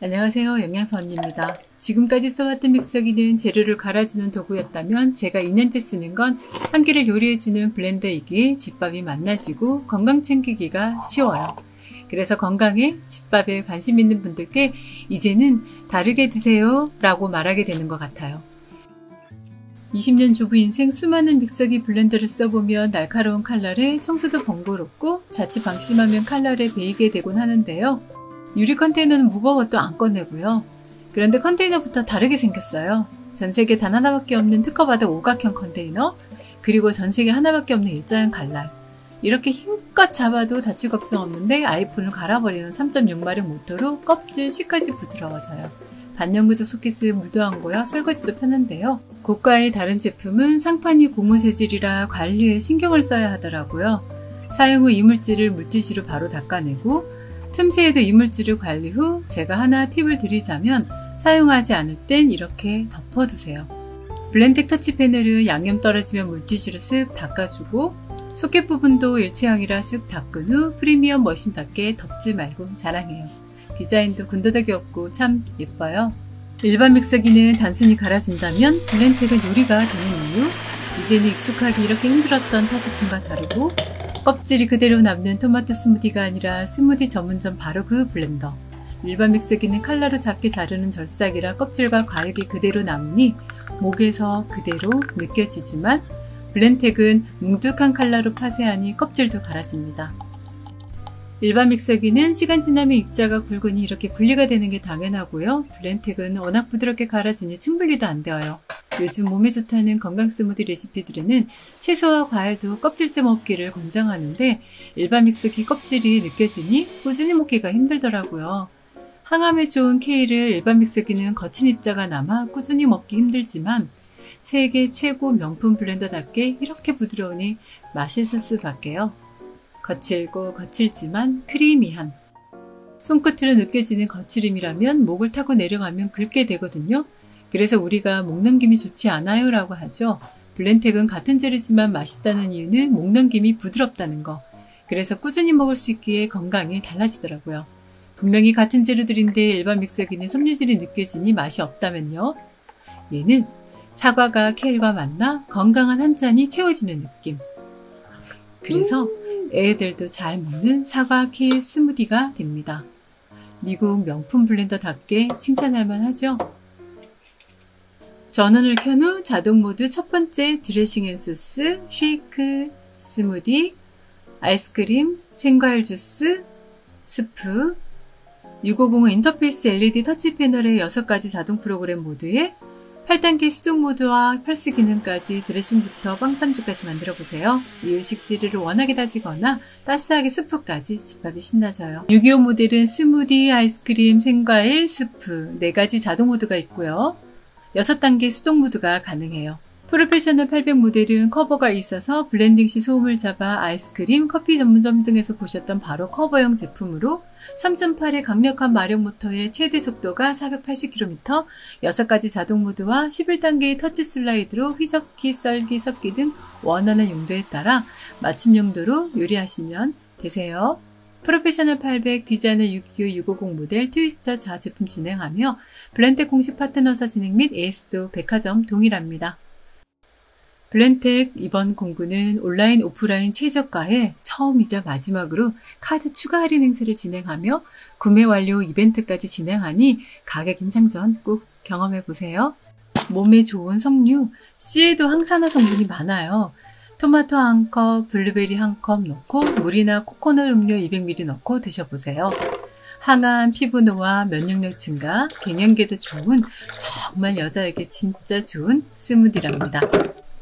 안녕하세요. 영양사 언니입니다. 지금까지 써왔던 믹서기는 재료를 갈아주는 도구였다면 제가 2년째 쓰는 건 한 끼를 요리해주는 블렌더이기에 집밥이 만나지고 건강 챙기기가 쉬워요. 그래서 건강에 집밥에 관심 있는 분들께 이제는 다르게 드세요 라고 말하게 되는 것 같아요. 20년 주부 인생 수많은 믹서기 블렌더를 써보면 날카로운 칼날에 청소도 번거롭고 자칫 방심하면 칼날에 베이게 되곤 하는데요. 유리 컨테이너는 무거워도 안 꺼내고요. 그런데 컨테이너부터 다르게 생겼어요. 전세계 단 하나밖에 없는 특허받은 오각형 컨테이너, 그리고 전세계 하나밖에 없는 일자형 칼날. 이렇게 힘껏 잡아도 다칠 걱정 없는데 아이폰을 갈아버리는 3.6마력 모터로 껍질 C까지 부드러워져요. 반영구적 소켓에 물도 안 고여 설거지도 편한데요. 고가의 다른 제품은 상판이 고무 재질이라 관리에 신경을 써야 하더라고요. 사용 후 이물질을 물티슈로 바로 닦아내고 틈새에도 이물질을 관리 후 제가 하나 팁을 드리자면 사용하지 않을 땐 이렇게 덮어두세요. 블렌텍 터치 패널은 양념 떨어지면 물티슈로 쓱 닦아주고 소켓 부분도 일체형이라 쓱 닦은 후 프리미엄 머신답게 덮지 말고 자랑해요. 디자인도 군더더기 없고 참 예뻐요. 일반 믹서기는 단순히 갈아준다면 블렌텍은 요리가 되는 이유, 이제는 익숙하기 이렇게 힘들었던 타제품과 다르고 껍질이 그대로 남는 토마토 스무디가 아니라 스무디 전문점 바로 그 블렌더. 일반 믹서기는 칼날로 작게 자르는 절삭이라 껍질과 과육이 그대로 남으니 목에서 그대로 느껴지지만 블렌텍은 뭉툭한 칼날로 파쇄하니 껍질도 갈아집니다. 일반 믹서기는 시간 지나면 입자가 굵으니 이렇게 분리가 되는 게 당연하고요. 블렌텍은 워낙 부드럽게 갈아지니 충분리도 안 되어요. 요즘 몸에 좋다는 건강 스무디 레시피들에는 채소와 과일도 껍질째 먹기를 권장하는데 일반 믹서기 껍질이 느껴지니 꾸준히 먹기가 힘들더라고요. 항암에 좋은 케일을 일반 믹서기는 거친 입자가 남아 꾸준히 먹기 힘들지만 세계 최고 명품 블렌더답게 이렇게 부드러우니 맛있을 수밖에요. 거칠고 거칠지만 크리미한, 손끝으로 느껴지는 거칠음이라면 목을 타고 내려가면 긁게 되거든요. 그래서 우리가 목 넘김이 좋지 않아요 라고 하죠. 블렌텍은 같은 재료지만 맛있다는 이유는 목 넘김이 부드럽다는 거. 그래서 꾸준히 먹을 수 있기에 건강이 달라지더라고요. 분명히 같은 재료들인데 일반 믹서기는 섬유질이 느껴지니 맛이 없다면요. 얘는 사과가 케일과 만나 건강한 한 잔이 채워지는 느낌. 그래서 애들도 잘 먹는 사과 케일 스무디가 됩니다. 미국 명품 블렌더답게 칭찬할 만하죠. 전원을 켠 후 자동 모드 첫 번째 드레싱 앤 소스, 쉐이크, 스무디, 아이스크림, 생과일 주스, 스프, 650은 인터페이스 LED 터치 패널의 6가지 자동 프로그램 모드에 8단계 수동 모드와 펄스 기능까지 드레싱부터 빵반죽까지 만들어보세요. 이유식 재료를 워낙에 다지거나 따스하게 스프까지 집밥이 신나져요. 625 모델은 스무디, 아이스크림, 생과일, 스프 4가지 자동 모드가 있고요. 6단계 수동 모드가 가능해요. 프로페셔널 800 모델은 커버가 있어서 블렌딩 시 소음을 잡아 아이스크림, 커피 전문점 등에서 보셨던 바로 커버형 제품으로 3.8의 강력한 마력 모터의 최대 속도가 480km, 6가지 자동 모드와 11단계의 터치 슬라이드로 휘젓기, 썰기, 섞기 등 원하는 용도에 따라 맞춤 용도로 요리하시면 되세요. 프로페셔널 800, 디자이너 625, 650 모델, 트위스터 자 제품 진행하며 블렌텍 공식 파트너사 진행 및 AS도 백화점 동일합니다. 블렌텍 이번 공구는 온라인 오프라인 최저가에 처음이자 마지막으로 카드 추가 할인 행사를 진행하며 구매 완료 이벤트까지 진행하니 가격 인상 전 꼭 경험해보세요. 몸에 좋은 석류, 씨에도 항산화 성분이 많아요. 토마토 1컵, 블루베리 1컵 넣고 물이나 코코넛 음료 200ml 넣고 드셔보세요. 항암, 피부 노화, 면역력 증가, 갱년기에도 좋은 정말 여자에게 진짜 좋은 스무디랍니다.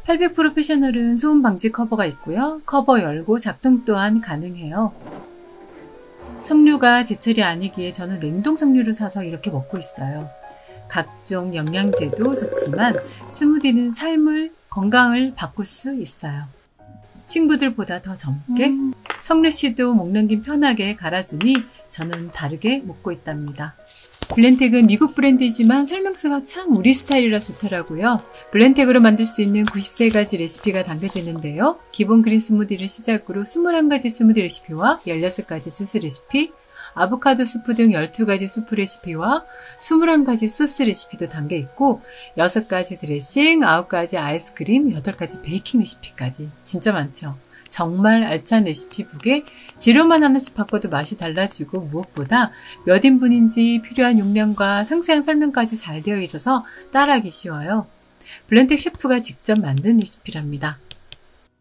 800 프로페셔널은 소음 방지 커버가 있고요. 커버 열고 작동 또한 가능해요. 석류가 제철이 아니기에 저는 냉동 석류를 사서 이렇게 먹고 있어요. 각종 영양제도 좋지만 스무디는 삶을, 건강을 바꿀 수 있어요. 친구들보다 더 젊게 석류씨도 목 넘김 편하게 갈아주니 저는 다르게 먹고 있답니다. 블렌텍은 미국 브랜드이지만 설명서가 참 우리 스타일이라 좋더라고요. 블렌텍으로 만들 수 있는 93가지 레시피가 담겨져 있는데요. 기본 그린 스무디를 시작으로 21가지 스무디 레시피와 16가지 주스 레시피, 아보카도 수프 등 12가지 수프 레시피와 21가지 소스 레시피도 담겨 있고 6가지 드레싱, 9가지 아이스크림, 8가지 베이킹 레시피까지 진짜 많죠. 정말 알찬 레시피북에 재료만 하나씩 바꿔도 맛이 달라지고 무엇보다 몇 인분인지 필요한 용량과 상세한 설명까지 잘 되어 있어서 따라하기 쉬워요. 블렌텍 셰프가 직접 만든 레시피랍니다.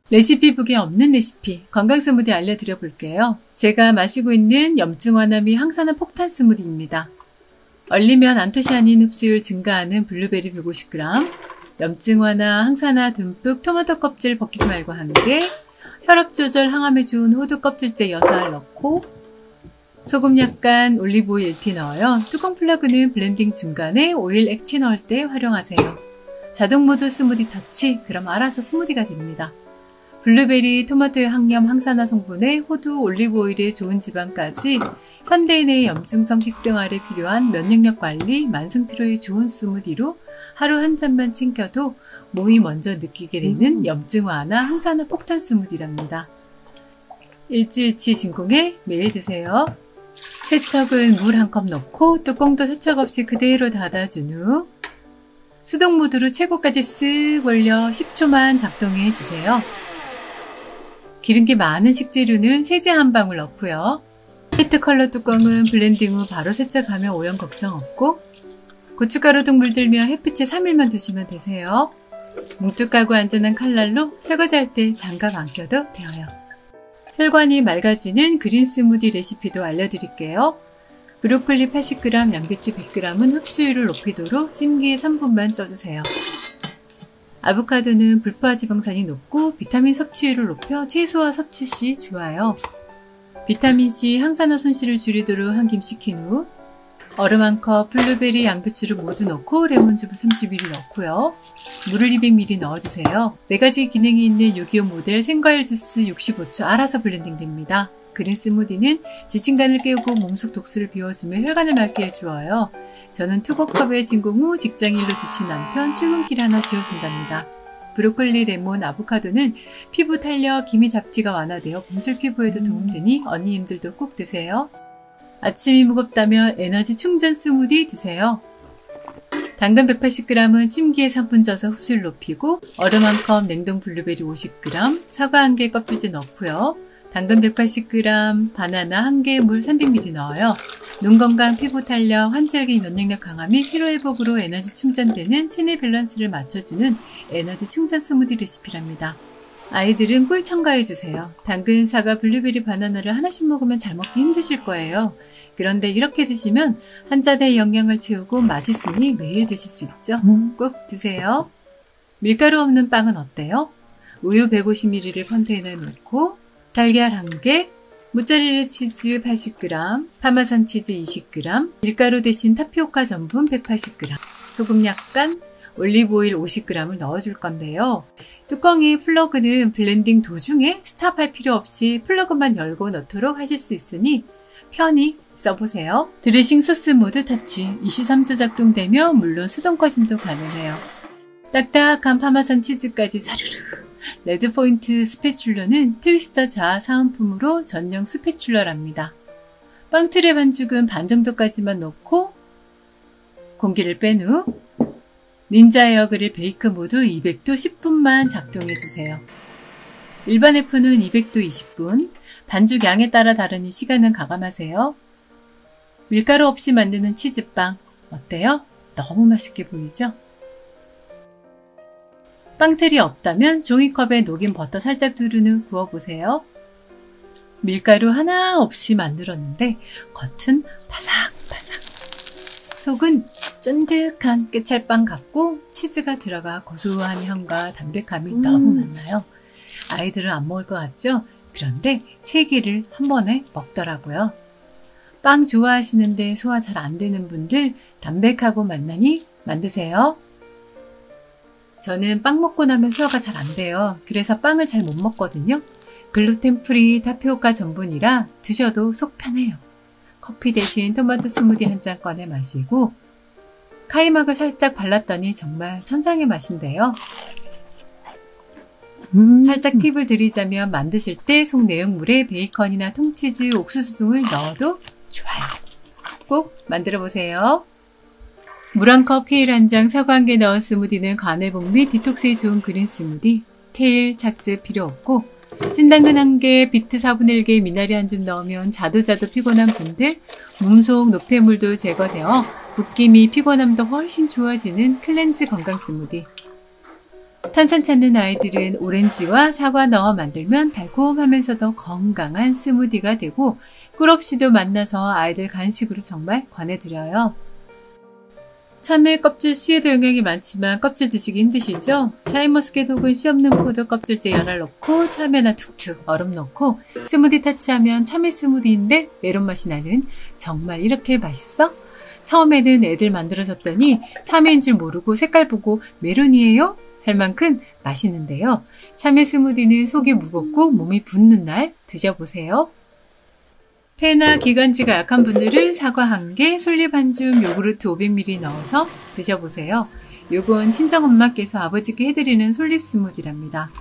레시피북에 없는 레시피, 건강 스무디 알려드려 볼게요. 제가 마시고 있는 염증 완화 및 항산화 폭탄 스무디입니다. 얼리면 안토시아닌 흡수율 증가하는 블루베리 150g, 염증 완화, 항산화 듬뿍 토마토 껍질 벗기지 말고 1개, 혈압 조절 항암에 좋은 호두 껍질째 6알 넣고 소금 약간, 올리브 오일 1티 넣어요. 뚜껑 플러그는 블렌딩 중간에 오일 액체 넣을 때 활용하세요. 자동 모드 스무디 터치, 그럼 알아서 스무디가 됩니다. 블루베리, 토마토의 항염, 항산화 성분에 호두, 올리브 오일의 좋은 지방까지 현대인의 염증성 식생활에 필요한 면역력 관리, 만성 피로에 좋은 스무디로 하루 한 잔만 챙겨도 몸이 먼저 느끼게 되는 염증 완화, 항산화 폭탄 스무디랍니다. 일주일치 진공에 매일 드세요. 세척은 물 1컵 넣고 뚜껑도 세척 없이 그대로 닫아준 후 수동 모드로 최고까지 쓱 올려 10초만 작동해 주세요. 기름기 많은 식재료는 세제 한 방울 넣고요. 히트 컬러 뚜껑은 블렌딩 후 바로 세척하면 오염 걱정 없고 고춧가루 등 물들며 햇빛에 3일만 두시면 되세요. 뭉툭하고 안전한 칼날로 설거지할 때 장갑 안 껴도 되어요. 혈관이 맑아지는 그린 스무디 레시피도 알려드릴게요. 브로콜리 80g, 양배추 100g은 흡수율을 높이도록 찜기에 3분만 쪄주세요. 아보카도는 불포화 지방산이 높고 비타민 섭취율을 높여 채소와 섭취 시 좋아요. 비타민C, 항산화 손실을 줄이도록 한 김 식힌 후 얼음 1컵, 블루베리, 양배추를 모두 넣고 레몬즙을 30ml 넣고요. 물을 200ml 넣어주세요. 4가지 기능이 있는 요기요 모델 생과일 주스 65초 알아서 블렌딩 됩니다. 그린 스무디는 지친간을 깨우고 몸속 독소를 비워주며 혈관을 맑게 해주어요. 저는 투고컵에 진공 후 직장일로 지친 남편 출근길 하나 지어준답니다. 브로콜리, 레몬, 아보카도는 피부 탄력, 기미 잡티가 완화되어 봄철 피부에도 도움되니 언니님들도 꼭 드세요. 아침이 무겁다면 에너지 충전 스무디 드세요. 당근 180g은 찜기에 3분 쪄서 흡수율 높이고 얼음 1컵, 냉동 블루베리 50g, 사과 1개 껍질째 넣고요. 당근 180g, 바나나 1개, 물 300ml 넣어요. 눈 건강, 피부 탄력, 환절기 면역력 강화 및 피로회복으로 에너지 충전되는 체내 밸런스를 맞춰주는 에너지 충전 스무디 레시피랍니다. 아이들은 꿀 첨가해주세요. 당근, 사과, 블루베리, 바나나를 하나씩 먹으면 잘 먹기 힘드실 거예요. 그런데 이렇게 드시면 한 잔의 영양을 채우고 맛있으니 매일 드실 수 있죠. 꼭 드세요. 밀가루 없는 빵은 어때요? 우유 150ml를 컨테이너에 넣고 달걀 1개, 모짜렐라 치즈 80g, 파마산 치즈 20g, 밀가루 대신 타피오카 전분 180g, 소금 약간, 올리브 오일 50g을 넣어줄 건데요. 뚜껑의 플러그는 블렌딩 도중에 스탑할 필요 없이 플러그만 열고 넣도록 하실 수 있으니 편히 써보세요. 드레싱 소스 모드 타치 23초 작동되며 물론 수동 꺼짐도 가능해요. 딱딱한 파마산 치즈까지 사르르. 레드포인트 스패츌러는 트위스터 자아 사은품으로 전용 스패츌러랍니다. 빵틀의 반죽은 반 정도까지만 넣고 공기를 뺀 후 닌자 에어그릴 베이크 모드 200도 10분만 작동해주세요. 일반 F는 200도 20분, 반죽 양에 따라 다르니 시간은 가감하세요. 밀가루 없이 만드는 치즈빵 어때요? 너무 맛있게 보이죠? 빵틀이 없다면 종이컵에 녹인 버터 살짝 두른 후 구워보세요. 밀가루 하나 없이 만들었는데 겉은 바삭바삭, 속은 쫀득한 깨찰빵 같고 치즈가 들어가 고소한 향과 담백함이 너무 많나요? 아이들은 안 먹을 것 같죠? 그런데 3개를 한 번에 먹더라고요. 빵 좋아하시는데 소화 잘 안 되는 분들 담백하고 맛나니 만드세요. 저는 빵 먹고 나면 소화가 잘 안 돼요. 그래서 빵을 잘 못 먹거든요. 글루텐 프리 타피오카 전분이라 드셔도 속 편해요. 커피 대신 토마토 스무디 한 잔 꺼내 마시고 카이막을 살짝 발랐더니 정말 천상의 맛인데요. 살짝 팁을 드리자면 만드실 때 속 내용물에 베이컨이나 통치즈, 옥수수 등을 넣어도 좋아요. 꼭 만들어 보세요. 물 1컵, 케일 1장, 사과 1개 넣은 스무디는 간회복 및 디톡스에 좋은 그린 스무디. 케일, 착즙 필요 없고 찐당근 1개, 비트 4분의 1개, 미나리 1줌 넣으면 자두자두 피곤한 분들 몸속 노폐물도 제거되어 붓기, 피곤함도 훨씬 좋아지는 클렌즈 건강 스무디. 탄산 찾는 아이들은 오렌지와 사과 넣어 만들면 달콤하면서도 건강한 스무디가 되고 꿀 없이도 만나서 아이들 간식으로 정말 권해드려요. 참외 껍질 씨에도 영양이 많지만 껍질 드시기 힘드시죠? 샤인머스켓 혹은 씨 없는 포도 껍질째 열알 넣고 참외나 툭툭 얼음 넣고 스무디 타치하면 참외 스무디인데 메론 맛이 나는 정말 이렇게 맛있어? 처음에는 애들 만들어줬더니 참외인 줄 모르고 색깔 보고 메론이에요? 할 만큼 맛있는데요. 참외 스무디는 속이 무겁고 몸이 붓는 날 드셔보세요. 폐나 기관지가 약한 분들은 사과 1개, 솔잎 1줌, 요구르트 500ml 넣어서 드셔보세요. 요건 친정엄마께서 아버지께 해드리는 솔잎 스무디랍니다.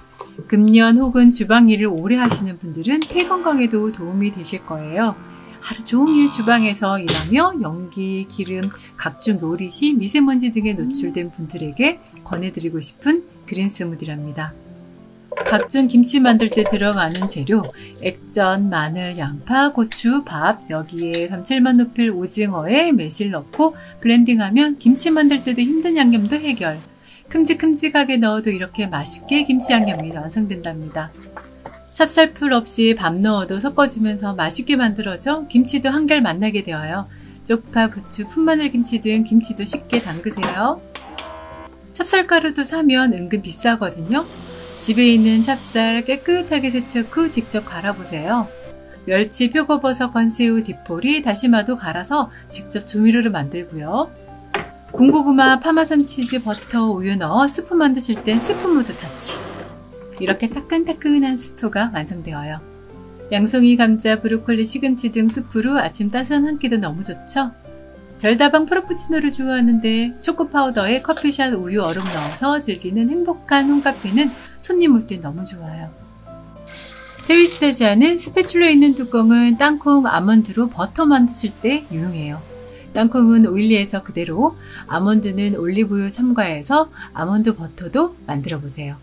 금년 혹은 주방일을 오래 하시는 분들은 폐 건강에도 도움이 되실 거예요. 하루 종일 주방에서 일하며 연기, 기름, 각종 요리시, 미세먼지 등에 노출된 분들에게 권해드리고 싶은 그린 스무디랍니다. 각종 김치 만들 때 들어가는 재료, 액젓, 마늘, 양파, 고추, 밥, 여기에 감칠맛 높일 오징어에 매실 넣고 블렌딩하면 김치 만들 때도 힘든 양념도 해결. 큼직큼직하게 넣어도 이렇게 맛있게 김치 양념이 완성된답니다. 찹쌀풀 없이 밥 넣어도 섞어주면서 맛있게 만들어져 김치도 한결 맛나게 되어요. 쪽파, 부추, 풋마늘 김치 등 김치도 쉽게 담그세요. 찹쌀가루도 사면 은근 비싸거든요. 집에 있는 찹쌀 깨끗하게 세척 후 직접 갈아보세요. 멸치, 표고버섯, 건새우, 디포리, 다시마도 갈아서 직접 조미료를 만들고요. 군고구마, 파마산 치즈, 버터, 우유 넣어 스프 만드실 땐 스프 모드 타치. 이렇게 따끈따끈한 스프가 완성되어요. 양송이, 감자, 브로콜리, 시금치 등 스프로 아침 따스한 한 끼도 너무 좋죠? 별다방 프라푸치노를 좋아하는데 초코 파우더에 커피샷, 우유, 얼음 넣어서 즐기는 행복한 홈카페는 손님 올 때 너무 좋아요. 트위스터지아는 스패츌러에 있는 뚜껑은 땅콩, 아몬드로 버터 만드실 때 유용해요. 땅콩은 오일리해서 그대로, 아몬드는 올리브유 첨가해서 아몬드 버터도 만들어 보세요.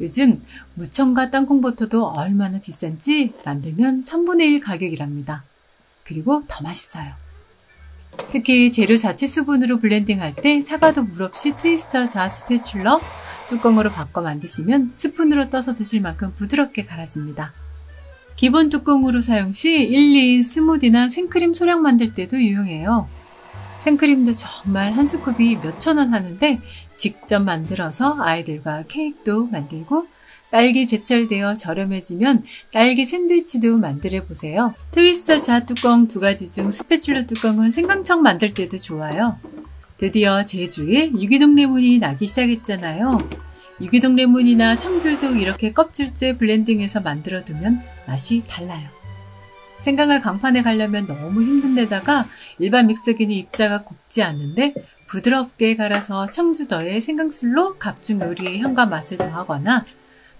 요즘 무청과 땅콩버터도 얼마나 비싼지 만들면 3분의 1 가격이랍니다. 그리고 더 맛있어요. 특히 재료 자체 수분으로 블렌딩할 때 사과도 물 없이 트위스터 자 스패츌러 뚜껑으로 바꿔 만드시면 스푼으로 떠서 드실 만큼 부드럽게 갈아집니다. 기본 뚜껑으로 사용 시 1, 2인 스무디나 생크림 소량 만들 때도 유용해요. 생크림도 정말 한 스쿱이 몇천 원 하는데 직접 만들어서 아이들과 케이크도 만들고 딸기 제철되어 저렴해지면 딸기 샌드위치도 만들어 보세요. 트위스터 자 뚜껑 2가지 중 스패츌러 뚜껑은 생강청 만들 때도 좋아요. 드디어 제주에 유기농 레몬이 나기 시작했잖아요. 유기농 레몬이나 청귤도 이렇게 껍질째 블렌딩해서 만들어 두면 맛이 달라요. 생강을 강판에 갈려면 너무 힘든 데다가 일반 믹서기는 입자가 곱지 않는데 부드럽게 갈아서 청주더에 생강술로 각종 요리의 향과 맛을 더하거나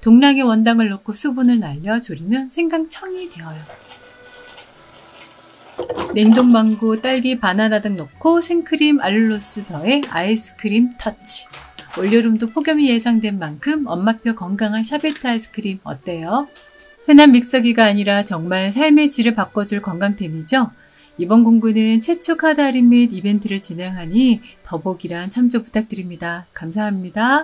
동량의 원당을 넣고 수분을 날려 졸이면 생강청이 되어요. 냉동망고, 딸기, 바나나 등 넣고 생크림, 알룰로스 더해 아이스크림 터치. 올여름도 폭염이 예상된 만큼 엄마표 건강한 샤베트 아이스크림 어때요? 흔한 믹서기가 아니라 정말 삶의 질을 바꿔줄 건강템이죠. 이번 공구는 최초 카드 할인 및 이벤트를 진행하니 더보기란 참조 부탁드립니다. 감사합니다.